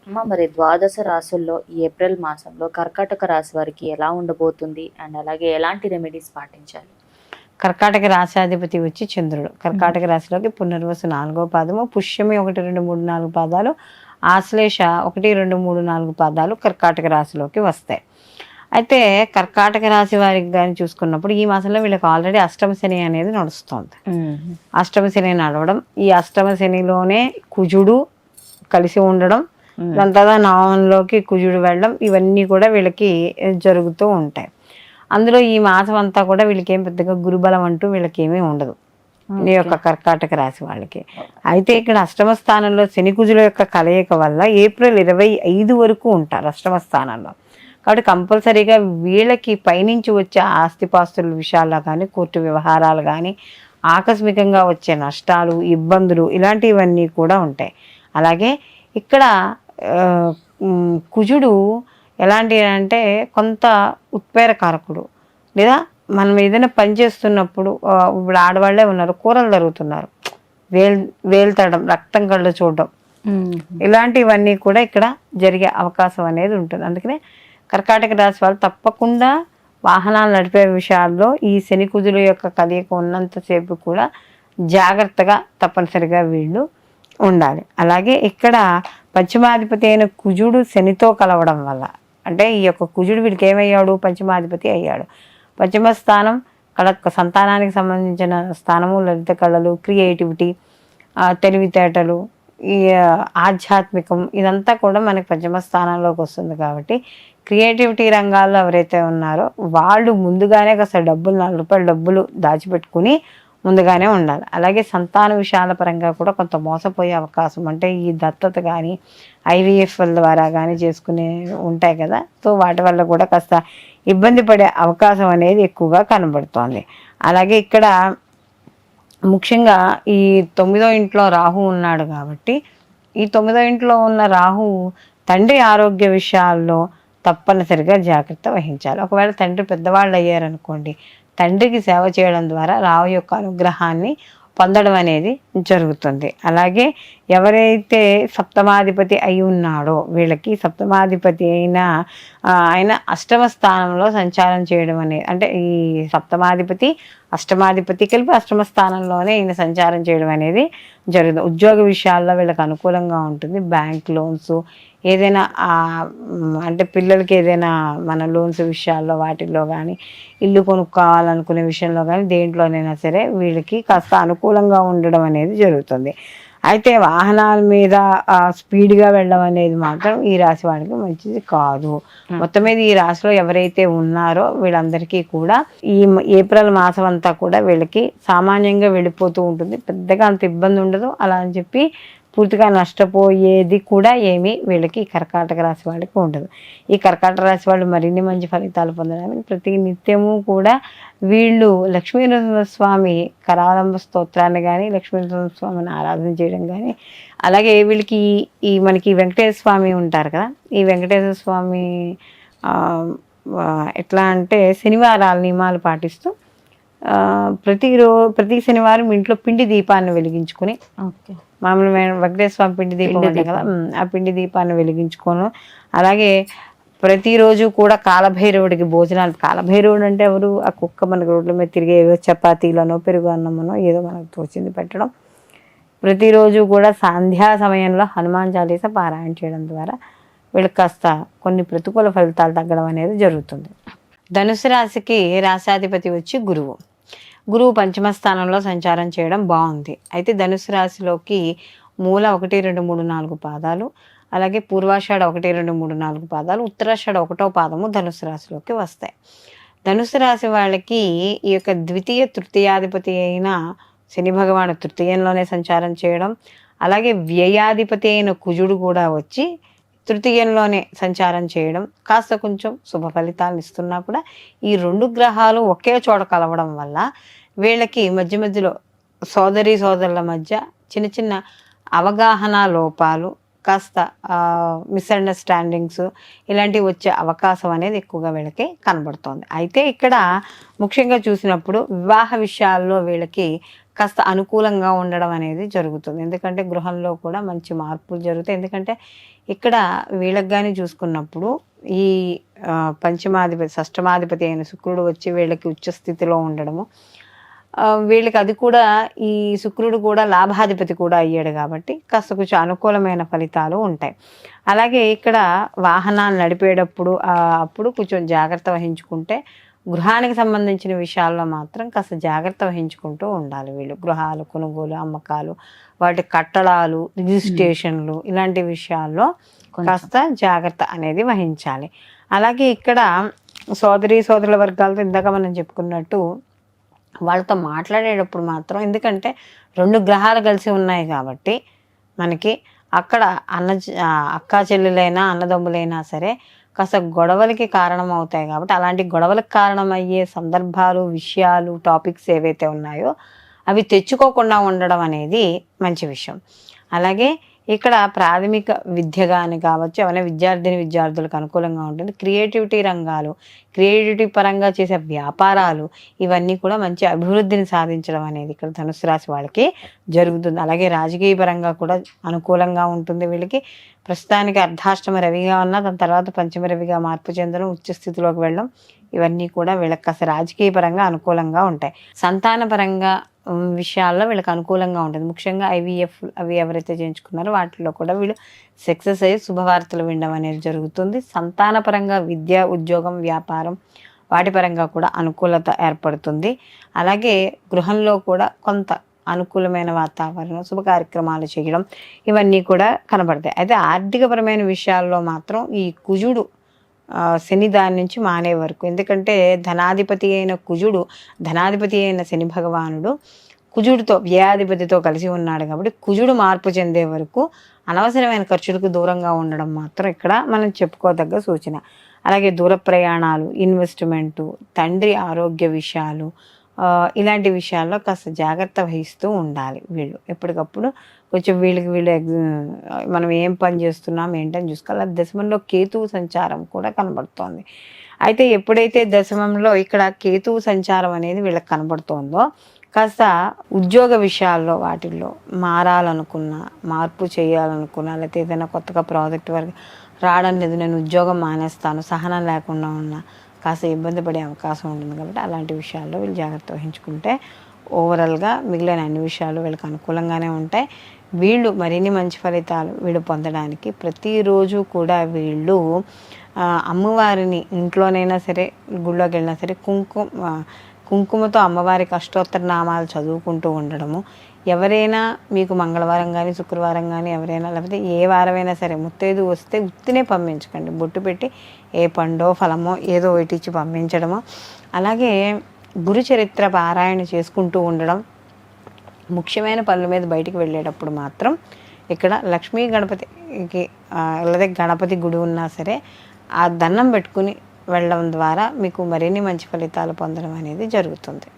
అమ్మ మరి ద్వాదశ రాసుల్లో ఈ ఏప్రిల్ మాసంలో కర్కాటక రాశి వారికి ఎలా ఉండబోతుంది అండ్ అలాగే ఎలాంటి రెమెడీస్ పాటించాలి? కర్కాటక రాశాధిపతి వచ్చి చంద్రుడు. కర్కాటక రాశిలోకి పునర్వసు 4వ పాదము, పుష్యమి 1, 2, 3, 4 పాదాలు, ఆశ్లేష 1, 2, 3, 4 పాదాలు కర్కాటక రాశిలోకి వస్తాయి. అయితే కర్కాటక రాశి వారికి కానీ చూసుకున్నప్పుడు ఈ మాసంలో వీళ్ళకి ఆల్రెడీ అష్టమ శని అనేది నడుస్తుంది. అష్టమ శని నడవడం, ఈ అష్టమ శనిలోనే కుజుడు కలిసి ఉండడం, దాని తర్వాత నవంలోకి కుజుడు వెళ్ళడం, ఇవన్నీ కూడా వీళ్ళకి జరుగుతూ ఉంటాయి. అందులో ఈ మాసం అంతా కూడా వీళ్ళకి ఏం పెద్దగా గురుబలం అంటూ వీళ్ళకి ఏమీ ఉండదు ఈ యొక్క కర్కాటక రాశి వాళ్ళకి. అయితే ఇక్కడ అష్టమ స్థానంలో శని కుజుల యొక్క కలయిక వల్ల ఏప్రిల్ 25 వరకు ఉంటారు అష్టమ స్థానంలో. కాబట్టి కంపల్సరీగా వీళ్ళకి పైనుంచి వచ్చే ఆస్తిపాస్తుల విషయాల్లో కానీ, కోర్టు వ్యవహారాలు కానీ, ఆకస్మికంగా వచ్చే నష్టాలు, ఇబ్బందులు ఇలాంటివన్నీ కూడా ఉంటాయి. అలాగే ఇక్కడ కుజుడు ఎలాంటి అంటే కొంత ఉత్ప్రేరకారకుడు, లేదా మనం ఏదైనా పని చేస్తున్నప్పుడు ఇప్పుడు ఆడవాళ్లే ఉన్నారు, కూరలు జరుగుతున్నారు, వేల్తడం, రక్తం కళ్ళు చూడడం, ఇలాంటివన్నీ కూడా ఇక్కడ జరిగే అవకాశం అనేది ఉంటుంది. అందుకనే కర్కాటక రాశి వాళ్ళు తప్పకుండా వాహనాలు నడిపే విషయాల్లో ఈ శని కుజుల యొక్క కలయిక ఉన్నంతసేపు కూడా జాగ్రత్తగా తప్పనిసరిగా వీళ్ళు ఉండాలి. అలాగే ఇక్కడ పంచమాధిపతి అయిన కుజుడు శనితో కలవడం వల్ల, అంటే ఈ యొక్క కుజుడు వీడికి ఏమయ్యాడు, పంచమాధిపతి అయ్యాడు. పంచమ స్థానం సంతానానికి సంబంధించిన స్థానము, లలిత కళలు, క్రియేటివిటీ, తెలివితేటలు, ఈ ఆధ్యాత్మికం, ఇదంతా కూడా మనకి పంచమ స్థానంలోకి వస్తుంది. కాబట్టి క్రియేటివిటీ రంగాల్లో ఎవరైతే ఉన్నారో వాళ్ళు ముందుగానే కాస్త డబ్బులు, 4 రూపాయల డబ్బులు దాచిపెట్టుకుని ముందుగానే ఉండాలి. అలాగే సంతాన విషయాల పరంగా కూడా కొంత మోసపోయే అవకాశం, అంటే ఈ దత్తత కానీ, IVF ద్వారా కానీ చేసుకునే ఉంటాయి కదా, సో వాటి వల్ల కూడా కాస్త ఇబ్బంది పడే అవకాశం అనేది ఎక్కువగా కనబడుతోంది. అలాగే ఇక్కడ ముఖ్యంగా ఈ 9వ ఇంట్లో రాహు ఉన్నాడు కాబట్టి, ఈ 9వ ఇంట్లో ఉన్న రాహు తండ్రి ఆరోగ్య విషయాల్లో తప్పనిసరిగా జాగ్రత్త వహించాలి. ఒకవేళ తండ్రి పెద్దవాళ్ళు అయ్యారనుకోండి, తండ్రికి సేవ చేయడం ద్వారా రాహు యొక్క అనుగ్రహాన్ని పొందడం అనేది జరుగుతుంది. అలాగే ఎవరైతే సప్తమాధిపతి అయి ఉన్నాడో వీళ్ళకి సప్తమాధిపతి ఆయన అష్టమ స్థానంలో సంచారం చేయడం అనేది, అంటే ఈ సప్తమాధిపతి అష్టమాధిపతి కలిపి అష్టమ స్థానంలోనే ఈయన సంచారం చేయడం అనేది జరుగుతుంది. ఉద్యోగ విషయాల్లో వీళ్ళకి అనుకూలంగా ఉంటుంది. బ్యాంక్ లోన్స్, ఏదైనా అంటే పిల్లలకి ఏదైనా మన లోన్స్ విషయాల్లో వాటిల్లో కానీ, ఇల్లు కొనుక్కోవాలనుకునే విషయంలో కానీ, దేంట్లోనైనా సరే వీళ్ళకి కాస్త అనుకూలంగా ఉండడం అనేది జరుగుతుంది. అయితే వాహనాల మీద స్పీడ్గా వెళ్ళడం అనేది మాత్రం ఈ రాశి వాళ్ళకి మంచిది కాదు. మొత్తం మీద ఈ రాశిలో ఎవరైతే ఉన్నారో వీళ్ళందరికీ కూడా ఈ ఏప్రిల్ మాసం అంతా కూడా వీళ్ళకి సామాన్యంగా వెళ్ళిపోతూ ఉంటుంది. పెద్దగా అంత ఇబ్బంది ఉండదు. అలా అని చెప్పి పూర్తిగా నష్టపోయేది కూడా ఏమీ వీళ్ళకి కర్కాటక రాశి వాళ్ళకి ఉండదు. ఈ కర్కాటక రాశి వాళ్ళు మరిన్ని మంచి ఫలితాలు పొందడానికి ప్రతి నిత్యము కూడా వీళ్ళు లక్ష్మీనరసింహస్వామి కరావలంబ స్తోత్రాన్ని కానీ, లక్ష్మీనరసింహస్వామిని ఆరాధన చేయడం కానీ, అలాగే వీళ్ళకి ఈ మనకి వెంకటేశ్వర స్వామి ఉంటారు కదా, ఈ వెంకటేశ్వర స్వామి ఎట్లా అంటే శనివారాల నియమాలు పాటిస్తూ ప్రతి శనివారం ఇంట్లో పిండి దీపాన్ని వెలిగించుకుని, మామూలు వెంకటేశ్వర స్వామి పిండి దీపం ఉంటాయి కదా, ఆ పిండి దీపాన్ని వెలిగించుకోను. అలాగే ప్రతిరోజు కూడా కాలభైరవుడికి భోజనాలు, కాలభైరవుడు అంటే ఎవరు, ఆ కుక్క మనకు రోడ్ల మీద తిరిగే చపాతీలనో పెరుగు అన్నమనో ఏదో మనకు తోచింది పెట్టడం. ప్రతిరోజు కూడా సంధ్యా సమయంలో హనుమాన్ చాలీస పారాయణ చేయడం ద్వారా వీళ్ళకి కాస్త కొన్ని ప్రతికూల ఫలితాలు తగ్గడం అనేది జరుగుతుంది. ధనుసు రాశికి రాశాధిపతి వచ్చి గురువు. గురువు పంచమ స్థానంలో సంచారం చేయడం బాగుంది. అయితే ధనుసు రాశిలోకి మూల 1, 2, 3, 4 పాదాలు, అలాగే పూర్వాషాఢ 1, 2, 3, 4 పాదాలు, ఉత్తరాషాఢ 1వ పాదము ధనుసు రాశిలోకి వస్తాయి. ధనుసు రాశి వాళ్ళకి ఈ యొక్క ద్వితీయ తృతీయాధిపతి అయిన శని భగవాను తృతీయంలోనే సంచారం చేయడం, అలాగే వ్యయాధిపతి అయిన కుజుడు కూడా వచ్చి తృతీయంలోనే సంచారం చేయడం కాస్త కొంచెం శుభ ఫలితాలను ఇస్తున్నా కూడా ఈ 2 గ్రహాలు ఒకే చోట కలవడం వల్ల వీళ్ళకి మధ్యలో సోదరుల మధ్య చిన్న చిన్న అవగాహన లోపాలు, కాస్త మిస్అండర్స్టాండింగ్స్ ఇలాంటివి వచ్చే అవకాశం అనేది ఎక్కువగా వీళ్ళకి కనబడుతోంది. అయితే ఇక్కడ ముఖ్యంగా చూసినప్పుడు వివాహ విషయాల్లో వీళ్ళకి కాస్త అనుకూలంగా ఉండడం అనేది జరుగుతుంది. ఎందుకంటే గృహంలో కూడా మంచి మార్పులు జరుగుతాయి. ఎందుకంటే ఇక్కడ వీళ్ళకి కానీ చూసుకున్నప్పుడు ఈ పంచమాధిపతి షష్టమాధిపతి అయిన శుక్రుడు వచ్చి వీళ్ళకి ఉచ్చ స్థితిలో ఉండడము, వీళ్ళకి అది కూడా ఈ శుక్రుడు కూడా లాభాధిపతి కూడా అయ్యాడు కాబట్టి కాస్త కొంచెం అనుకూలమైన ఫలితాలు ఉంటాయి. అలాగే ఇక్కడ వాహనాలు నడిపేటప్పుడు అప్పుడు కొంచెం జాగ్రత్త వహించుకుంటే, గృహానికి సంబంధించిన విషయాల్లో మాత్రం కాస్త జాగ్రత్త వహించుకుంటూ ఉండాలి వీళ్ళు. గృహాలు కొనుగోలు, అమ్మకాలు, వాటి కట్టడాలు, రిజిస్ట్రేషన్లు ఇలాంటి విషయాల్లో కాస్త జాగ్రత్త అనేది వహించాలి. అలాగే ఇక్కడ సోదరుల వర్గాలతో ఇందాక మనం చెప్పుకున్నట్టు వాళ్ళతో మాట్లాడేటప్పుడు మాత్రం, ఎందుకంటే 2 గ్రహాలు కలిసి ఉన్నాయి కాబట్టి మనకి అక్కడ అక్కా చెల్లెలైనా అన్నదమ్ములైనా సరే కాస్త గొడవలకి కారణం అవుతాయి కాబట్టి, అలాంటి గొడవలకు కారణమయ్యే సందర్భాలు, విషయాలు, టాపిక్స్ ఏవైతే ఉన్నాయో అవి తెచ్చుకోకుండా ఉండడం అనేది మంచి విషయం. అలాగే ఇక్కడ ప్రాథమిక విద్య కానీ కావచ్చు, ఏమైనా విద్యార్థులకు అనుకూలంగా ఉంటుంది. క్రియేటివిటీ రంగాలు, క్రియేటివిటీ పరంగా చేసే వ్యాపారాలు, ఇవన్నీ కూడా మంచి అభివృద్ధిని సాధించడం అనేది ఇక్కడ ధనుసు రాశి వాళ్ళకి జరుగుతుంది. అలాగే రాజకీయ పరంగా కూడా అనుకూలంగా ఉంటుంది వీళ్ళకి. ప్రస్తుతానికి అర్ధాష్టమ రవిగా ఉన్నా దాని తర్వాత పంచమ రవిగా మార్పు చెందడం, ఉచ్చ స్థితిలోకి వెళ్ళడం, ఇవన్నీ కూడా వీళ్ళకి కాస్త రాజకీయ పరంగా అనుకూలంగా ఉంటాయి. సంతాన పరంగా విషయాల్లో వీళ్ళకి అనుకూలంగా ఉంటుంది. ముఖ్యంగా IVF అవి ఎవరైతే చేయించుకున్నారో వాటిలో కూడా వీళ్ళు సక్సెస్ అయ్యి శుభవార్తలు వినడం అనేది జరుగుతుంది. సంతానపరంగా విద్య, ఉద్యోగం, వ్యాపారం వాటి పరంగా కూడా అనుకూలత ఏర్పడుతుంది. అలాగే గృహంలో కూడా కొంత అనుకూలమైన వాతావరణం, శుభ కార్యక్రమాలు చేయడం, ఇవన్నీ కూడా కనబడతాయి. అయితే ఆర్థికపరమైన విషయాల్లో మాత్రం ఈ కుజుడు శని దాని నుంచి మానే వరకు, ఎందుకంటే ధనాధిపతి అయిన కుజుడు, ధనాధిపతి అయిన శని భగవానుడు కుజుడితో వ్యయాధిపతితో కలిసి ఉన్నాడు కాబట్టి కుజుడు మార్పు చెందే వరకు అనవసరమైన ఖర్చులకు దూరంగా ఉండడం మాత్రం ఇక్కడ మనం చెప్పుకోదగ్గ సూచన. అలాగే దూర ప్రయాణాలు, ఇన్వెస్ట్మెంటు, తండ్రి ఆరోగ్య విషయాలు, ఇలాంటి విషయాల్లో కాస్త జాగ్రత్త వహిస్తూ ఉండాలి వీళ్ళు. ఎప్పటికప్పుడు కొంచెం వీళ్ళు మనం ఏం పని చేస్తున్నాం ఏంటని చూసుకోవాలి. దశమంలో కేతువు సంచారం కూడా కనబడుతోంది. అయితే ఎప్పుడైతే దశమంలో ఇక్కడ కేతువు సంచారం అనేది వీళ్ళకి కనబడుతోందో, కాస్త ఉద్యోగ విషయాల్లో వాటిల్లో మారాలనుకున్నా, మార్పు చేయాలనుకున్నా, లేకపోతే ఏదైనా కొత్తగా ప్రాజెక్ట్ వరకు రావడం లేదు, నేను ఉద్యోగం మానేస్తాను, సహనం లేకుండా ఉన్నా కాస్త ఇబ్బంది పడే అవకాశం ఉంటుంది. కాబట్టి అలాంటి విషయాల్లో వీళ్ళు జాగ్రత్త వహించుకుంటే ఓవరాల్గా మిగిలిన అన్ని విషయాలు వీళ్ళకి అనుకూలంగానే ఉంటాయి. వీళ్ళు మరిన్ని మంచి ఫలితాలు వీళ్ళు పొందడానికి ప్రతిరోజు కూడా వీళ్ళు అమ్మవారిని ఇంట్లోనైనా సరే, గుళ్ళోకి వెళ్ళినా సరే కుంకుమతో అమ్మవారికి అష్టోత్తర నామాలు చదువుకుంటూ ఉండడము. ఎవరైనా మీకు మంగళవారం కానీ, శుక్రవారం కానీ, ఎవరైనా లేకపోతే ఏ వారమైనా సరే ముత్తైదు వస్తే ఉత్తినే పంపించకండి, బొట్టు పెట్టి ఏ పండో ఫలమో ఏదో ఒకటి ఇచ్చి పంపించడము. అలాగే గురు చరిత్ర పారాయణ చేసుకుంటూ ఉండడం. ముఖ్యమైన పనుల మీద బయటికి వెళ్ళేటప్పుడు మాత్రం ఇక్కడ లక్ష్మీ గణపతికి లేదా గణపతి గుడి ఉన్నా సరే ఆ దండం పెట్టుకుని వెళ్ళడం ద్వారా మీకు మరిన్ని మంచి ఫలితాలు పొందడం అనేది జరుగుతుంది.